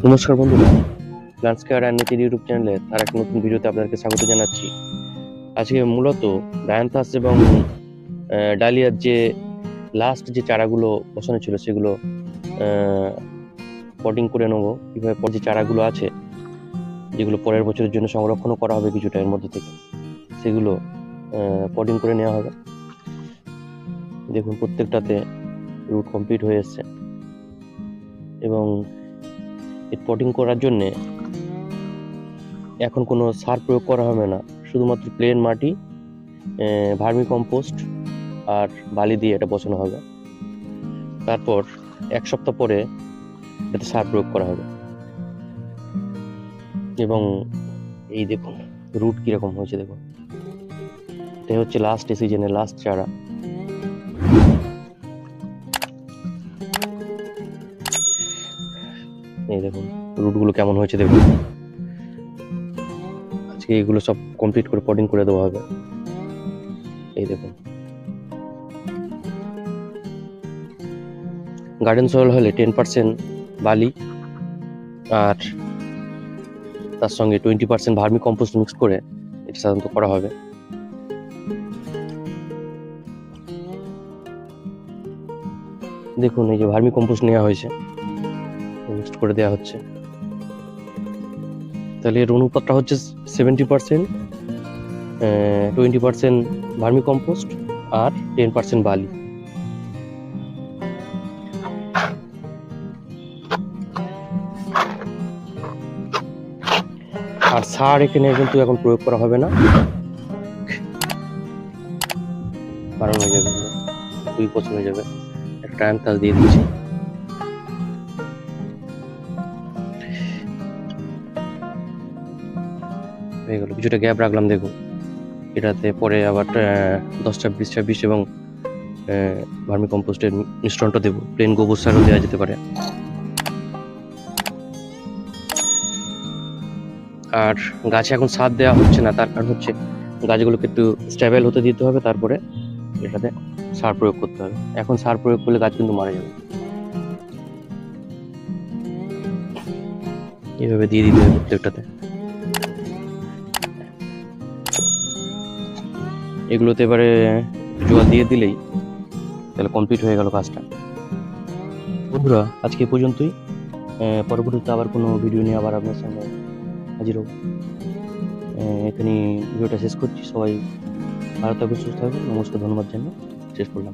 নমস্কার বন্ধুরা, plants care and nature YouTube চ্যানেলে তার একটা নতুন ভিডিওতে আপনাদেরকে স্বাগত জানাচ্ছি। আজকে মূলত ডায়ান্থাস এবং ডালিয়ার যে লাস্ট যে চারাগুলো বসানো ছিল সেগুলো পটিং করে নেবো। কীভাবে যে চারাগুলো আছে যেগুলো পরের বছরের জন্য সংরক্ষণ করা হবে কিছুটা এর মধ্যে থেকে, সেগুলো পটিং করে নেওয়া হবে। দেখুন প্রত্যেকটাতে রুট কমপ্লিট হয়ে এসছে এবং এই পটিং করার জন্যে এখন কোনো সার প্রয়োগ করা হবে না, শুধুমাত্র প্লেন মাটি, ভার্মি কম্পোস্ট আর বালি দিয়ে এটা বসানো হবে। তারপর এক সপ্তাহ পরে এতে সার প্রয়োগ করা হবে। এবং এই দেখুন রুট কিরকম হয়েছে, দেখুন এটা হচ্ছে লাস্ট সিজনের লাস্ট চারা। এই দেখুন রুটগুলো কেমন হয়েছে দেখুন। আজকে এগুলো সব কমপ্লিট করে পটিং করে দেওয়া হবে। এই দেখুন গার্ডেন সয়েল হলে 10% বালি আর তার সঙ্গে 20% ভার্মি কম্পোস্ট মিক্স করে এটা সাধারণত করা হবে। দেখুন এই যে ভার্মি কম্পোস্ট নেওয়া হয়েছে, মিক্সড করে দেওয়া হচ্ছে। তাহলে এর অনুপাতটা হচ্ছে 70%, 20% ভার্মি কম্পোস্ট আর 10% বালি। আর সার এখানে কিন্তু এখন প্রয়োগ করা হবে না, কারণ হয়ে যাবে 2 বছর হয়ে যাবে। একটা ডায়ান্থাস দিয়ে দিচ্ছি। হয়ে গেল, কিছুটা গ্যাপ রাখলাম। দেখুন এটাতে পরে আবার 10-26 এবং ভার্মি কম্পোস্টের মিশ্রণটা দেবো। প্লেন গোবর সারও দেওয়া যেতে পারে। আর গাছে এখন সার দেওয়া হচ্ছে না, তার কারণ হচ্ছে গাছগুলোকে একটু স্টেবল হতে দিতে হবে, তারপরে এটাতে সার প্রয়োগ করতে হবে। এখন সার প্রয়োগ করলে গাছ কিন্তু মারা যাবে। এইভাবে দিয়ে দিতে হবে প্রত্যেকটাতে। এগুলোতে এবারে জল দিয়ে দিলেই তাহলে কমপ্লিট হয়ে গেল কাজটা। বন্ধুরা আজকে এ পর্যন্তই। পরবর্তীতে আবার কোনো ভিডিও নিয়ে আবার আপনার সামনে হাজির হব। এখানে ভিডিওটা শেষ করছি। সবাই ভালো থাকবেন, সুস্থ থাকবেন। নমস্কার, ধন্যবাদ জানিয়ে শেষ করলাম।